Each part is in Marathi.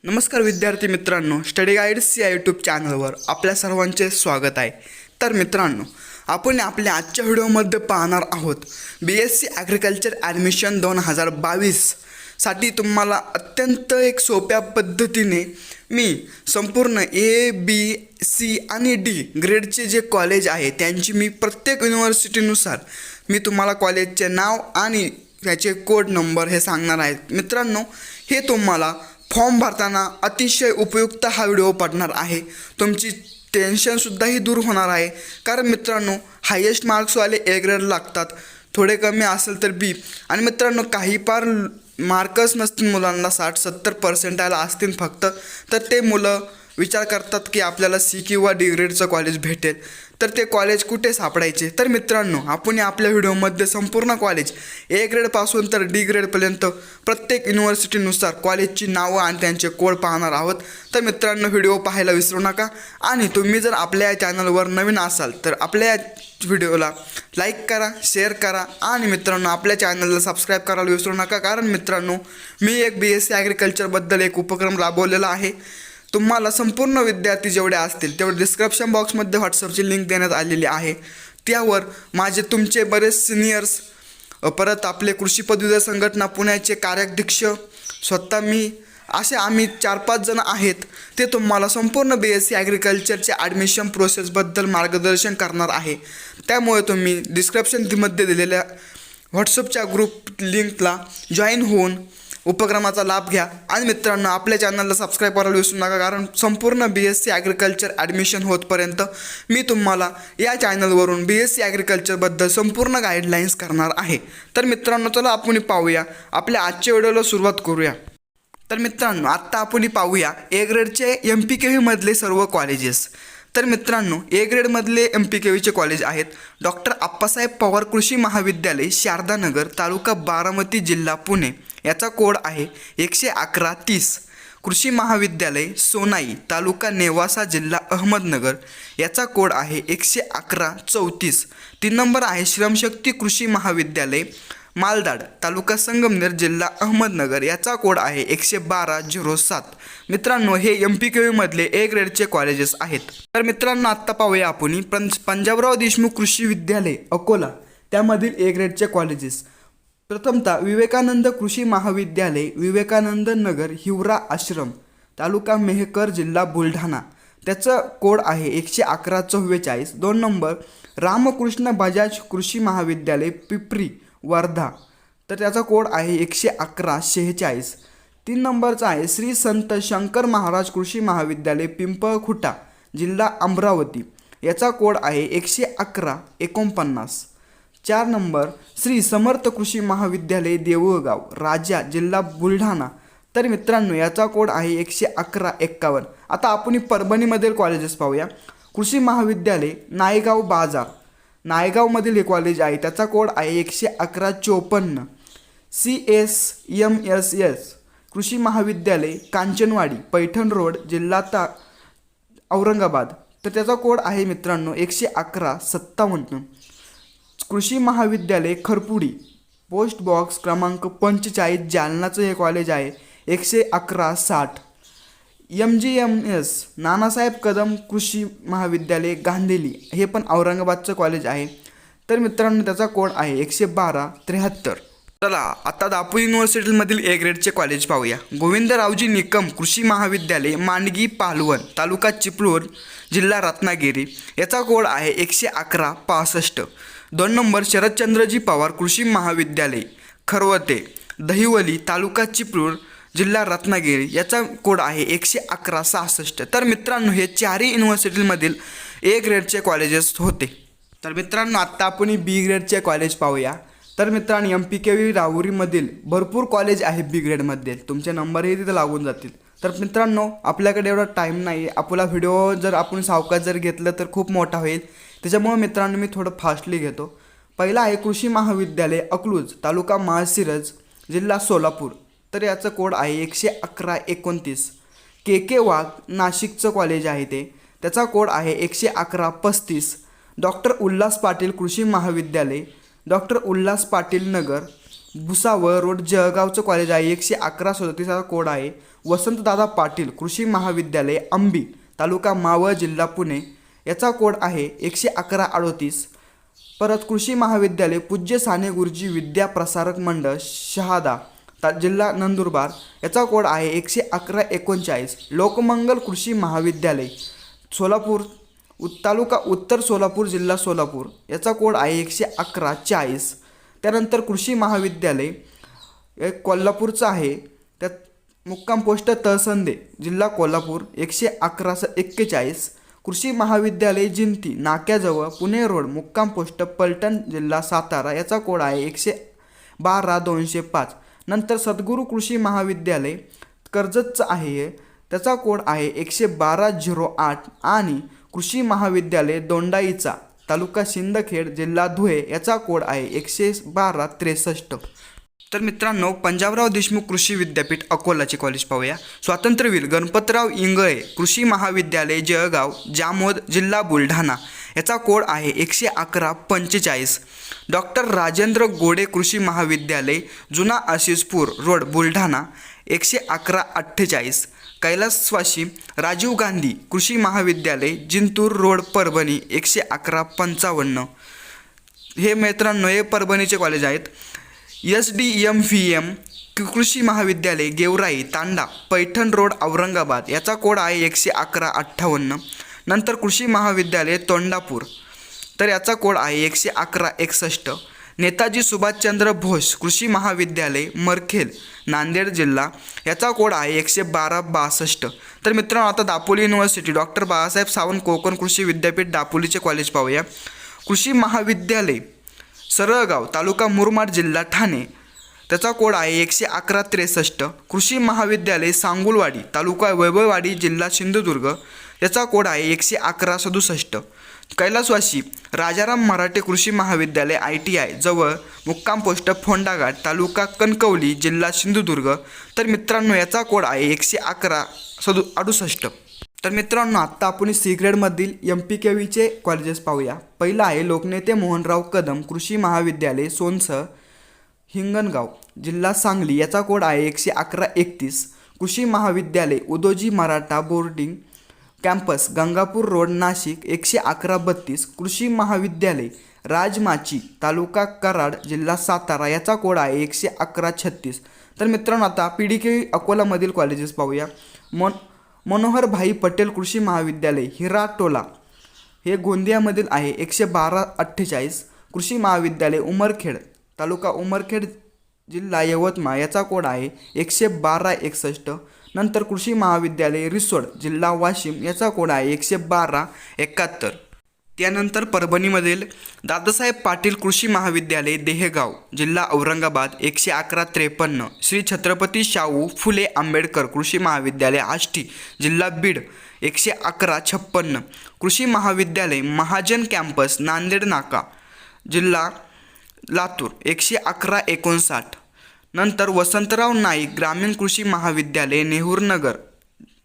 नमस्कार विद्यार्थी मित्रांनो, स्टडी गाईड्स या यूट्यूब चॅनलवर आपल्या सर्वांचे स्वागत आहे। तर मित्रांनो, आपण आपल्या आजच्या व्हिडिओमध्ये पाहणार आहोत BSc ॲग्रिकल्चर ॲडमिशन 2022 साठी तुम्हाला अत्यंत एक सोप्या पद्धतीने मी संपूर्ण A, B, C आणि D ग्रेडचे जे कॉलेज आहे त्यांची मी प्रत्येक युनिव्हर्सिटीनुसार मी तुम्हाला कॉलेजचे नाव आणि त्याचे कोड नंबर हे सांगणार आहे। मित्रांनो, हे तुम्हाला फॉर्म भरताना अतिशय उपयुक्त हा व्हिडिओ पडणार आहे। तुमची टेन्शनसुद्धाही दूर होणार आहे, कारण मित्रांनो हायेस्ट मार्क्सवाले A ग्रेड लागतात, थोडे कमी असेल तर B। आणि मित्रांनो काही पार मार्कच नसतील मुलांना, 60-70 पर्सेंटाईल असतील फक्त, तर ते मुलं विचार करतात की आपल्याला C किंवा D ग्रेडचं कॉलेज भेटेल, तर ते कॉलेज कुठे सापडायचे। तर मित्रांनो, आपण आपल्या व्हिडिओमध्ये संपूर्ण कॉलेज A ग्रेडपासून तर D ग्रेडपर्यंत प्रत्येक युनिव्हर्सिटीनुसार कॉलेजची नावं आणि त्यांचे कोड पाहणार आहोत। तर मित्रांनो, व्हिडिओ पाहायला विसरू नका। आणि तुम्ही जर आपल्या या चॅनलवर नवीन असाल तर आपल्या या व्हिडिओला लाईक करा, शेअर करा आणि मित्रांनो आपल्या चॅनलला सबस्क्राईब करायला विसरू नका, कारण मित्रांनो मी एक BSc ॲग्रिकल्चरबद्दल एक उपक्रम राबवलेला आहे। तुम्हाला संपूर्ण विद्यार्थी जेवढे असतील तेवढे डिस्क्रिप्शन बॉक्समध्ये व्हॉट्सअपची लिंक देण्यात आलेली आहे, त्यावर माझे तुमचे बरेच सिनियर्स, परत आपले कृषी पदवीधर संघटना पुण्याचे कार्याध्यक्ष, स्वतः मी, असे आम्ही 4-5 जण आहेत, ते तुम्हाला संपूर्ण BSc ॲग्रिकल्चरच्या ॲडमिशन प्रोसेसबद्दल मार्गदर्शन करणार आहे। त्यामुळे तुम्ही डिस्क्रिप्शनमध्ये दिलेल्या व्हॉट्सअपच्या ग्रुप लिंकला जॉईन होऊन उपक्रमाचा लाभ घ्या। आणि मित्रांनो आपल्या चॅनलला सबस्क्राईब करायला विसरू नका, कारण संपूर्ण BSc ॲग्रिकल्चर ॲडमिशन होतपर्यंत मी तुम्हाला या चॅनलवरून BSc ॲग्रिकल्चरबद्दल संपूर्ण गाईडलाईन्स करणार आहे। तर मित्रांनो चला आपण पाहूया, आपल्या आजच्या व्हिडिओला सुरुवात करूया। तर मित्रांनो आत्ता आपण पाहूया A ग्रेडचे MPKVमधले सर्व कॉलेजेस। तर मित्रांनो A ग्रेडमधले MPKVचे कॉलेज आहेत डॉक्टर आप्पासाहेब पवार कृषी महाविद्यालय, शारदानगर, तालुका बारामती, जिल्हा पुणे, याचा कोड आहे 111-30। कृषी महाविद्यालय सोनाई, तालुका नेवासा, जिल्हा अहमदनगर, याचा कोड आहे 111-34। 3 नंबर आहे श्रमशक्ती कृषी महाविद्यालय मालदाड, तालुका संगमनेर, जिल्हा अहमदनगर, याचा कोड आहे 112-07। मित्रांनो हे MPKVमधले A ग्रेडचे कॉलेजेस आहेत। तर मित्रांनो आत्ता पाहूया आपण पंजाबराव देशमुख कृषी विद्यालय अकोला, त्यामधील A ग्रेडचे कॉलेजेस। प्रथमतः विवेकानंद कृषी महाविद्यालय विवेकानंद नगर, हिवरा आश्रम, तालुका मेहकर, जिल्हा बुलढाणा, त्याचा कोड आहे 111-44। 2 नंबर रामकृष्ण बजाज कृषी महाविद्यालय पिपरी, वर्धा, तर त्याचा कोड आहे 111-46। 3 नंबरचा आहे श्री संत शंकर महाराज कृषी महाविद्यालय पिंपळखुटा, जिल्हा अमरावती, याचा कोड आहे 111-49। 4 नंबर श्री समर्थ कृषी महाविद्यालय देऊळगाव राजा, जिल्हा बुलढाणा, तर मित्रांनो याचा कोड आहे 111-51। आता आपण परभणीमधील कॉलेजेस पाहूया। कृषी महाविद्यालय नायगाव बाजार, नायगावमधील हे कॉलेज आहे, त्याचा कोड आहे 111-54। CSMSS कृषी महाविद्यालय कांचनवाडी, पैठण रोड, जिल्हा औरंगाबाद, तर त्याचा कोड आहे मित्रांनो 111-57। कृषी महाविद्यालय खरपुडी, पोस्ट बॉक्स क्रमांक 45, जालनाचं हे कॉलेज आहे, 111-60। MGMS नानासाहेब कदम कृषी महाविद्यालय गांधेली, हे पण औरंगाबादचं कॉलेज आहे, तर मित्रांनो त्याचा कोड आहे 112-73। चला आता दापोली युनिव्हर्सिटीमधील A ग्रेडचे कॉलेज पाहूया। गोविंदरावजी निकम कृषी महाविद्यालय मांडगी पालवण, तालुका चिपळूण, जिल्हा रत्नागिरी, याचा कोड आहे 111-65। 2 नंबर शरदचंद्रजी पवार कृषी महाविद्यालय खरवते, दहिवली, तालुका चिपळूण, जिल्हा रत्नागिरी, याचा कोड आहे 111-66। तर मित्रांनो हे 4ही युनिव्हर्सिटीमधील A ग्रेडचे कॉलेजेस होते। तर मित्रांनो आत्ता आपण B ग्रेडचे कॉलेज पाहूया। तर मित्रांनो MPKV राहुरीमधील भरपूर कॉलेज आहे B ग्रेडमध्ये, तुमचे नंबरही तिथे लागून जातील। तर मित्रांनो आपल्याकडे एवढा टाईम नाही, आपला व्हिडिओ जर आपण सावकाश जर घेतलं तर खूप मोठा होईल, त्याच्यामुळे मित्रांनो मी थोडं फास्टली घेतो। पहिला आहे कृषी महाविद्यालय अकलूज, तालुका माळशिरस, जिल्हा सोलापूर, तर याचं कोड आहे 111-29। KK वाघ नाशिकचं कॉलेज आहे ते, त्याचा कोड आहे 111-35। डॉक्टर उल्हास पाटील कृषी महाविद्यालय डॉक्टर उल्हास पाटील नगर, भुसावळ रोड जळगावचं कॉलेज आहे 111 कोड आहे. वसंतदादा पाटील कृषी महाविद्यालय अंबी तालुका मावळ जिल्हा पुणे याचा कोड आहे 11138. परत कृषी महाविद्यालय पूज्य साने गुरुजी विद्या प्रसारक मंडळ शहादा जिल्हा नंदुरबार याचा कोड आहे 11139. लोकमंगल कृषी महाविद्यालय सोलापूर तालुका उत्तर सोलापूर जिल्हा सोलापूर याचा कोड आहे 11140. त्यानंतर कृषी महाविद्यालय कोल्हापूरचं आहे, त्यात मुक्काम पोस्ट तहसंदे जिल्हा कोल्हापूर 11141. कृषी महाविद्यालय जिंती नाक्याजवळ पुणे रोड मुक्काम पोस्ट पलटण जिल्हा सातारा याचा कोड आहे 112,205. नंतर सद्गुरू कृषी महाविद्यालय कर्जतचं आहे, त्याचा कोड आहे 11208. आणि कृषी महाविद्यालय दोंडाईचा तालुका सिंदखेड जिल्हा धुळे याचा कोड आहे 11263. तर मित्रांनो, पंजाबराव देशमुख कृषी विद्यापीठ अकोलाचे कॉलेज पाहूया. स्वातंत्र्यवीर गणपतराव इंगळे कृषी महाविद्यालय जळगाव जामोद जिल्हा बुलढाणा याचा कोड आहे 11145. डॉक्टर राजेंद्र गोडे कृषी महाविद्यालय जुना आशिषपूर रोड बुलढाणा 11148. कैलासवासी राजीव गांधी कृषी महाविद्यालय जिंतूर रोड परभणी 11155. हे मित्रांनो हे परभणीचे कॉलेज आहेत. SDMVM कृषी महाविद्यालय गेवराई तांडा पैठण रोड औरंगाबाद याचा कोड आहे 11158. नंतर कृषी महाविद्यालय तोंडापूर तर याचा कोड आहे 11161. नेताजी सुभाषचंद्र बोस कृषी महाविद्यालय मरखेल नांदेड जिल्हा याचा कोड आहे 11262. तर मित्रांनो, आता दापोली युनिव्हर्सिटी डॉक्टर बाळासाहेब सावंत कोकण कृषी विद्यापीठ दापोलीचे कॉलेज पाहूया. कृषी महाविद्यालय सरळगाव तालुका मुरबाड जिल्हा ठाणे त्याचा कोड आहे 11163. कृषी महाविद्यालय सांगुलवाडी तालुका वैभववाडी जिल्हा सिंधुदुर्ग याचा कोड आहे 11167. कैलासवासी राजाराम मराठे कृषी महाविद्यालय ITI जवळ मुक्काम पोस्ट फोंडाघाट तालुका कणकवली जिल्हा सिंधुदुर्ग तर मित्रांनो याचा कोड आहे 11168. तर मित्रांनो, आत्ता आपण सी ग्रेडमधील MPKVचे कॉलेजेस पाहूया. पहिला आहे लोकनेते मोहनराव कदम कृषी महाविद्यालय सोनसर हिंगणगाव जिल्हा सांगली याचा कोड आहे 11131. कृषी महाविद्यालय Udoji Maratha boarding campus Gangapur road Nashik 11132. कृषी महाविद्यालय राजमाची तालुका कराड जिल्हा सातारा याचा कोड आहे 11136. तर मित्रांनो, आता PDK अकोलामधील कॉलेजेस पाहूया. मनोहर भाई पटेल कृषी महाविद्यालय हिराटोला हे गोंदियामधील आहे 11248. कृषी महाविद्यालय उमरखेड तालुका उमरखेड जिल्हा यवतमाळ याचा कोड आहे 11261. नंतर कृषी महाविद्यालय रिसोड जिल्हा वाशिम याचा कोड आहे 11271. त्यानंतर परभणीमधील दादासाहेब पाटील कृषी महाविद्यालय देहेगाव जिल्हा औरंगाबाद 11153. श्री छत्रपती शाहू फुले आंबेडकर कृषी महाविद्यालय आष्टी जिल्हा बीड 11156. कृषी महाविद्यालय महाजन कॅम्पस नांदेड नाका जिल्हा लातूर 11159. नंतर वसंतराव नाईक ग्रामीण कृषी महाविद्यालय नेहरूनगर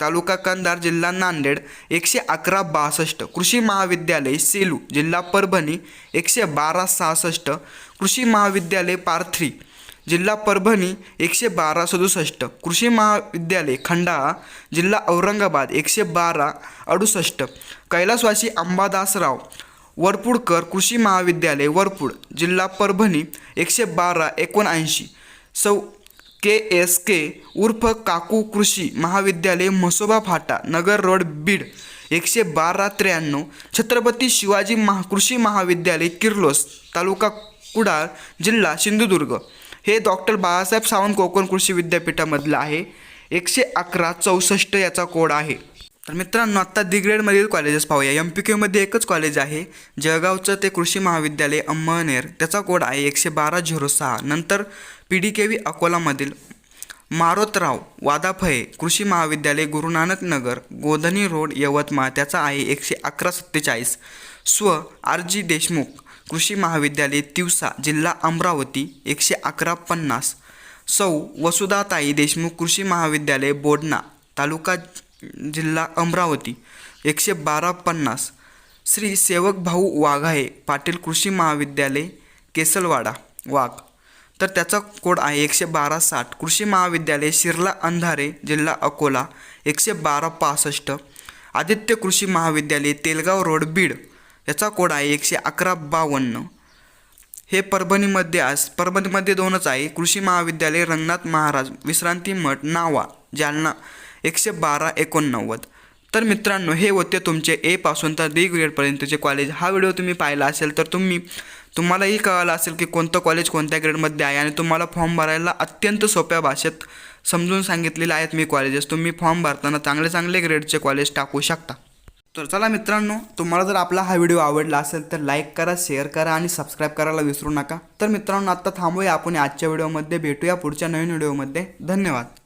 तालुका कंधार जिल्हा नांदेड 11162. कृषी महाविद्यालय सेलू जिल्हा परभणी 11266. कृषी महाविद्यालय पारथरी जिल्हा परभणी 11267. कृषी महाविद्यालय खंडाळा जिल्हा औरंगाबाद 11268. कैलासवासी अंबादासराव वरपुडकर कृषी महाविद्यालय वरपूड जिल्हा परभणी 11279. KSK उर्फ काकू कृषी महाविद्यालय म्हसोबा फाटा नगर रोड बीड 11293. छत्रपती शिवाजी कृषी महाविद्यालय किर्लोस तालुका कुडाळ जिल्हा सिंधुदुर्ग हे डॉक्टर बाळासाहेब सावंत कोकण कृषी विद्यापीठामधलं आहे 11164 याचा कोड आहे. तर मित्रांनो, आत्ता दिग्रेडमधील कॉलेजेस पाहूया. MPKमध्ये एकच कॉलेज आहे जळगावचं, ते कृषी महाविद्यालय अंमळनेर त्याचा कोड आहे 11206. नंतर PDKV अकोलामधील मारोतराव वादाफळे कृषी महाविद्यालय गुरुनानक नगर गोधनी रोड यवतमाळ त्याचा आहे 11147. RG देशमुख कृषी महाविद्यालय तिवसा जिल्हा अमरावती 11150. वसुधाताई देशमुख कृषी महाविद्यालय बोडणा तालुका जिल्हा अमरावती 11250. श्री सेवक भाऊ वाघाळे पाटील कृषी महाविद्यालय केसलवाडा वाघ तर त्याचा कोड आहे 11260. कृषी महाविद्यालय शिरला अंधारे जिल्हा अकोला 11265. आदित्य कृषी महाविद्यालय तेलगाव रोड बीड याचा कोड आहे 11152. हे परभणीमध्ये दोनच आहे. कृषी महाविद्यालय रंगनाथ महाराज विश्रांती मठ नावा जालना 11289. तर मित्रांनो, हे होते तुमचे ए पासून तर डी ग्रेडपर्यंतचे कॉलेज. हा व्हिडिओ तुम्ही पाहिला असेल तर तुम्हालाही कळालं असेल की कोणतं कॉलेज कोणत्या ग्रेडमध्ये आहे आणि तुम्हाला फॉर्म भरायला अत्यंत सोप्या भाषेत समजून सांगितलेले आहेत मी कॉलेजेस. तुम्ही फॉर्म भरताना चांगले ग्रेडचे कॉलेज टाकू शकता. तर चला मित्रांनो, तुम्हाला जर आपला हा व्हिडिओ आवडला असेल तर लाईक करा, शेअर करा आणि सबस्क्राईब करायला विसरू नका. तर मित्रांनो, आता थांबूया आपण आजच्या व्हिडिओमध्ये. भेटूया पुढच्या नवीन व्हिडिओमध्ये. धन्यवाद.